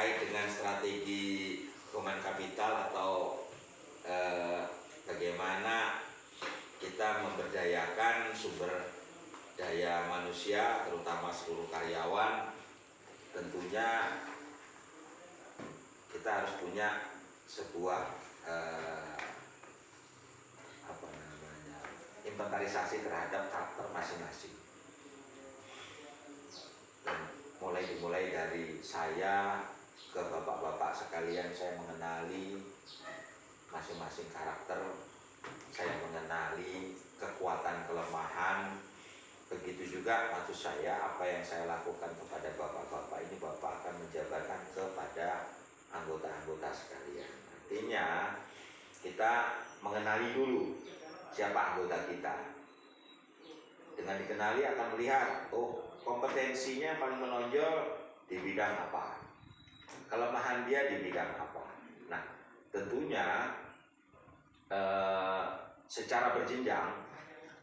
terkait dengan strategi human capital atau bagaimana kita memberdayakan sumber daya manusia, terutama seluruh karyawan. Tentunya kita harus punya sebuah inventarisasi terhadap karakter masing-masing. Dimulai dari saya ke bapak-bapak sekalian, saya mengenali masing-masing karakter, saya mengenali kekuatan kelemahan. Begitu juga maksud saya, apa yang saya lakukan kepada bapak-bapak ini, bapak akan menjabarkan kepada anggota-anggota sekalian. Artinya kita mengenali dulu siapa anggota kita. Dengan dikenali akan melihat, oh, kompetensinya paling menonjol di bidang apa, kelemahan dia di bidang apa. Nah, tentunya secara berjenjang,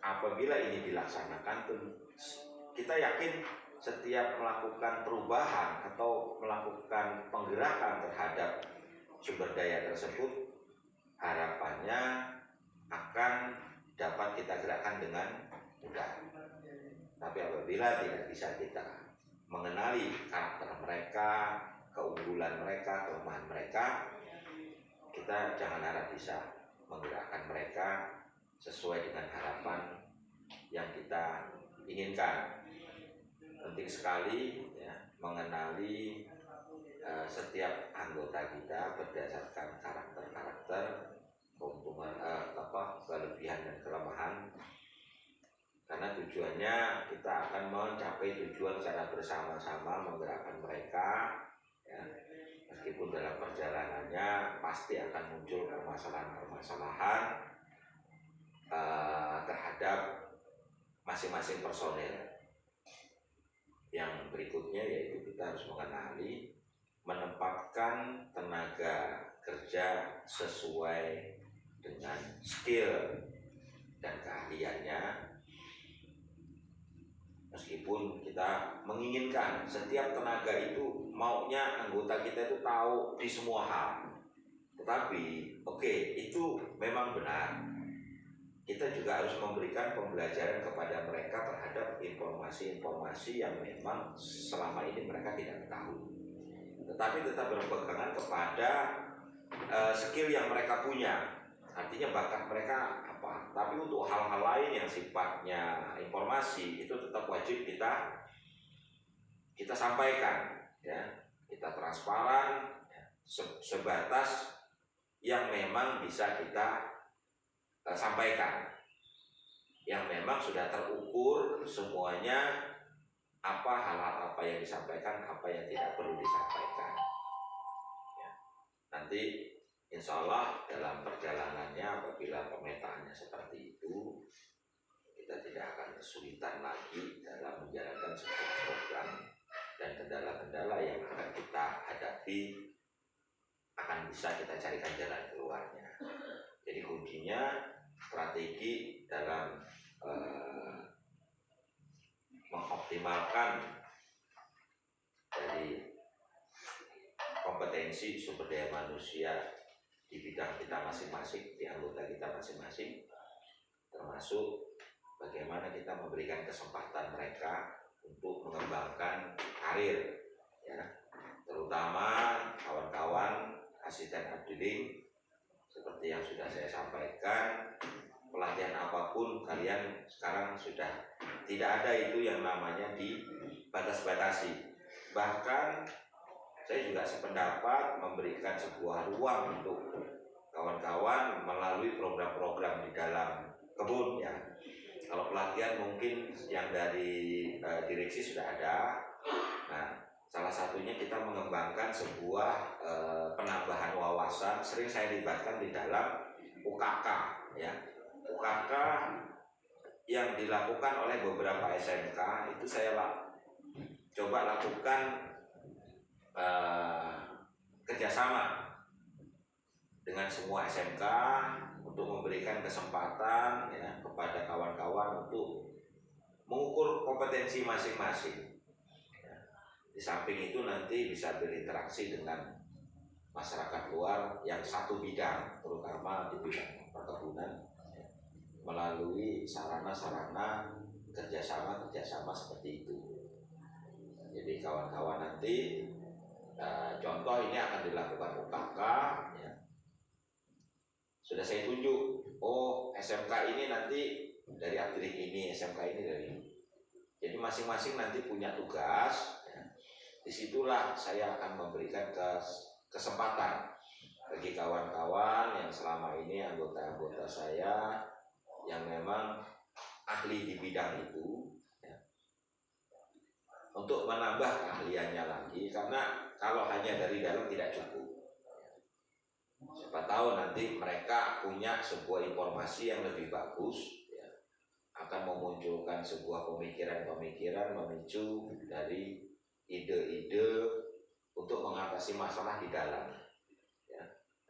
apabila ini dilaksanakan, kita yakin setiap melakukan perubahan atau melakukan penggerakan terhadap sumber daya tersebut, harapannya akan dapat kita gerakkan dengan mudah. Tapi apabila tidak bisa kita mengenali karakter mereka, keunggulan mereka, kelemahan mereka, kita jangan harap bisa menggerakkan mereka sesuai dengan harapan yang kita inginkan. Penting sekali ya, mengenali setiap anggota kita berdasarkan karakter-karakter, keuntungan, kelebihan dan kelemahan. Karena tujuannya kita akan mencapai tujuan secara bersama-sama, menggerakkan mereka ya. Meskipun dalam perjalanannya pasti akan muncul permasalahan-permasalahan terhadap masing-masing personel. Yang berikutnya yaitu kita harus mengenali, menempatkan tenaga kerja sesuai dengan skill dan keahliannya. Meskipun kita menginginkan setiap tenaga itu maunya anggota kita itu tahu di semua hal, tetapi itu memang benar. Kita juga harus memberikan pembelajaran kepada mereka terhadap informasi-informasi yang memang selama ini mereka tidak tahu, tetapi tetap berpegangan kepada skill yang mereka punya. Artinya bakat mereka apa, tapi untuk hal-hal lain yang sifatnya informasi itu tetap wajib kita sampaikan ya. Kita transparan ya, sebatas yang memang bisa kita sampaikan, yang memang sudah terukur semuanya, apa hal-hal apa yang disampaikan, apa yang tidak perlu disampaikan ya. Nanti insya Allah dalam perjalanannya, apabila pemetaannya seperti itu, kita tidak akan kesulitan lagi dalam menjalankan sebuah program, dan kendala-kendala yang akan kita hadapi akan bisa kita carikan jalan keluarnya. Jadi kuncinya strategi dalam mengoptimalkan dari kompetensi sumber daya manusia di bidang kita masing-masing, di anggota kita masing-masing, termasuk bagaimana kita memberikan kesempatan mereka untuk mengembangkan karir ya. Terutama kawan-kawan asisten upskilling, seperti yang sudah saya sampaikan, pelatihan apapun kalian sekarang sudah tidak ada itu yang namanya dibatas-batasi. Bahkan saya juga sependapat memberikan sebuah ruang untuk kawan-kawan melalui program-program di dalam kebun ya. Kalau pelatihan mungkin yang dari direksi sudah ada. Nah, salah satunya kita mengembangkan sebuah penambahan wawasan. Sering saya libatkan di dalam UKK ya. UKK yang dilakukan oleh beberapa SMK itu saya coba lakukan kerjasama dengan semua SMK untuk memberikan kesempatan ya, kepada kawan-kawan untuk mengukur kompetensi masing-masing ya. Di samping itu nanti bisa berinteraksi dengan masyarakat luar yang satu bidang, terutama di bidang perkebunan, melalui sarana-sarana kerjasama seperti itu. Jadi kawan-kawan nanti contoh ini akan dilakukan UKK, ya. Sudah saya tunjuk, oh SMK ini nanti dari Agrik ini, SMK ini dari ini. Jadi masing-masing nanti punya tugas, ya. Disitulah saya akan memberikan kesempatan bagi kawan-kawan yang selama ini anggota-anggota saya yang memang ahli di bidang itu, ya, untuk menambah keahliannya lagi, karena kalau hanya dari dalam tidak cukup. Siapa tahu nanti mereka punya sebuah informasi yang lebih bagus, ya, akan memunculkan sebuah pemikiran-pemikiran memicu dari ide-ide untuk mengatasi masalah di dalam. Ya.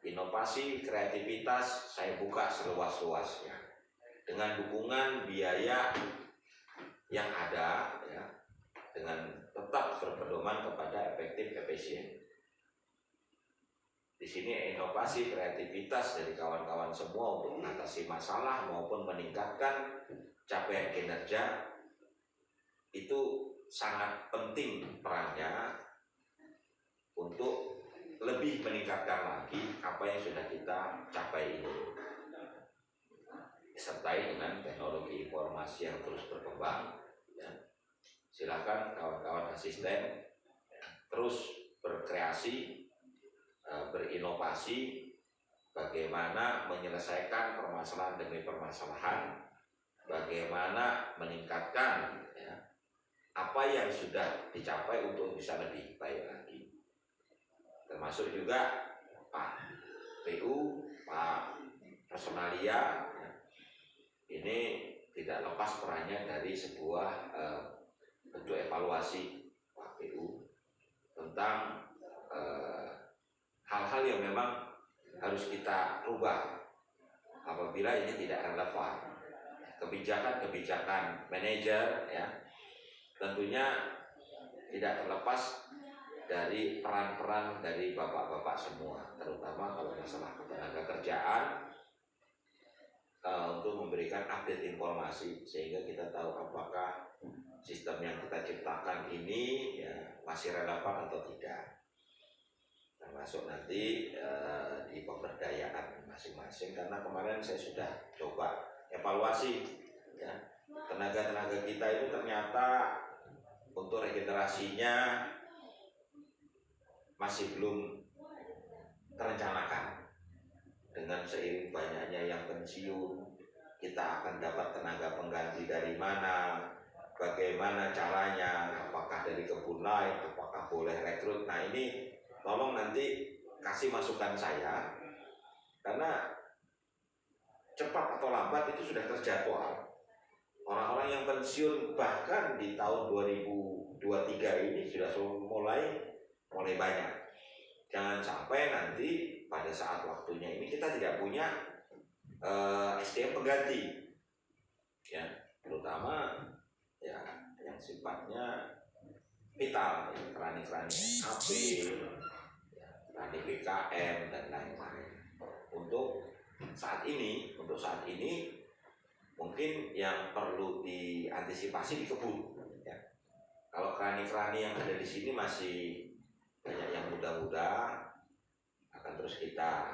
Inovasi, kreativitas saya buka seluas-luasnya dengan dukungan biaya yang ada, ya, dengan tetap berpedoman kepada efektif efisien. Di sini inovasi kreativitas dari kawan-kawan semua untuk mengatasi masalah maupun meningkatkan capaian kinerja itu sangat penting perannya untuk lebih meningkatkan lagi apa yang sudah kita capai ini, disertai dengan teknologi informasi yang terus berkembang, ya. Silakan kawan-kawan asisten, ya, terus berkreasi, berinovasi, bagaimana menyelesaikan permasalahan demi permasalahan, bagaimana meningkatkan, ya, apa yang sudah dicapai untuk bisa lebih baik lagi. Termasuk juga Pak PU, Pak Personalia, ya, ini tidak lepas perannya dari sebuah bentuk evaluasi Pak PU tentang hal-hal yang memang harus kita rubah apabila ini tidak relevan. Kebijakan manajer, ya, tentunya tidak terlepas dari peran-peran dari bapak-bapak semua, terutama kalau masalah ketenaga kerjaan, untuk memberikan update informasi sehingga kita tahu apakah sistem yang kita ciptakan ini, ya, masih relevan atau tidak. Termasuk nanti di pemberdayaan masing-masing, karena kemarin saya sudah coba evaluasi, ya, tenaga-tenaga kita itu ternyata untuk regenerasinya masih belum terencanakan. Dengan seiring banyaknya yang pensiun, kita akan dapat tenaga pengganti dari mana, bagaimana caranya, apakah dari kebun lain, apakah boleh rekrut. Nah ini tolong nanti kasih masukan saya, karena cepat atau lambat itu sudah terjadwal. Orang-orang yang pensiun bahkan di tahun 2023 ini sudah mulai banyak. Jangan sampai nanti pada saat waktunya ini kita tidak punya SDM pengganti, ya, terutama, ya, yang sifatnya vital, ya, kerani-kerani SAP, ya, kerani BKM dan lain-lain. Untuk saat ini mungkin yang perlu diantisipasi di kebun, ya. Kalau kerani-kerani yang ada di sini masih banyak yang muda-muda, akan terus kita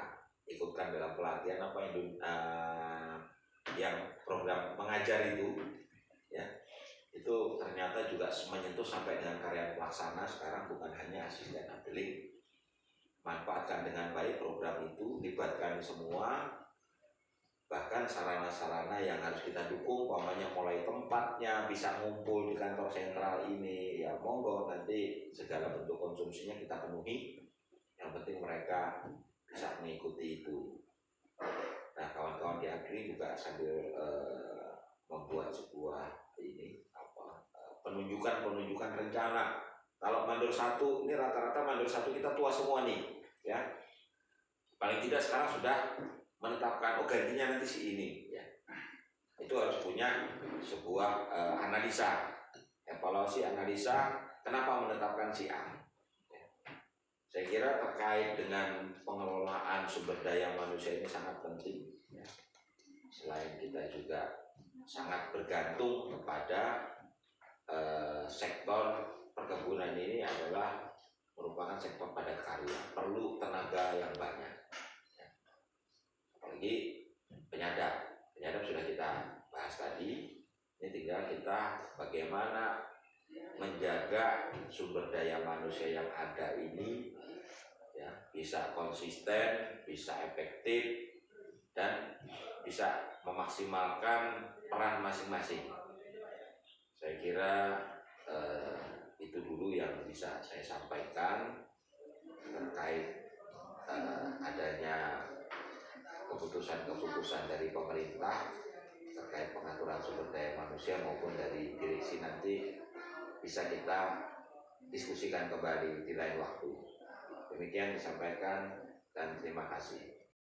ikutkan dalam pelatihan yang program mengajar itu, ya, itu ternyata juga menyentuh sampai dengan karyawan pelaksana sekarang, bukan hanya asisten Agrik. Manfaatkan dengan baik program itu, libatkan semua, bahkan sarana-sarana yang harus kita dukung, umpamanya mulai tempatnya bisa ngumpul di kantor sentral ini, ya monggo, nanti segala bentuk konsumsinya kita penuhi, yang penting mereka bisa mengikuti itu. Nah kawan-kawan di Agri juga sambil membuat sebuah penunjukan rencana. Kalau mandor 1, ini rata-rata mandor 1 kita tua semua nih, ya. Paling tidak sekarang sudah menetapkan, oh gantinya nanti si ini, ya. Itu harus punya sebuah analisa, evaluasi, analisa, kenapa menetapkan si A? Saya kira terkait dengan pengelolaan sumber daya manusia ini sangat penting. Selain kita juga sangat bergantung kepada sektor perkebunan, ini adalah merupakan sektor padat karya, perlu tenaga yang banyak. Apalagi penyadap sudah kita bahas tadi. Ini tinggal kita bagaimana menjaga sumber daya manusia yang ada ini ya, bisa konsisten, bisa efektif, dan bisa memaksimalkan peran masing-masing. Saya kira itu dulu yang bisa saya sampaikan terkait adanya keputusan-keputusan dari pemerintah terkait pengaturan sumber daya manusia maupun dari direksi. Nanti bisa kita diskusikan kembali di lain waktu. Demikian disampaikan dan terima kasih.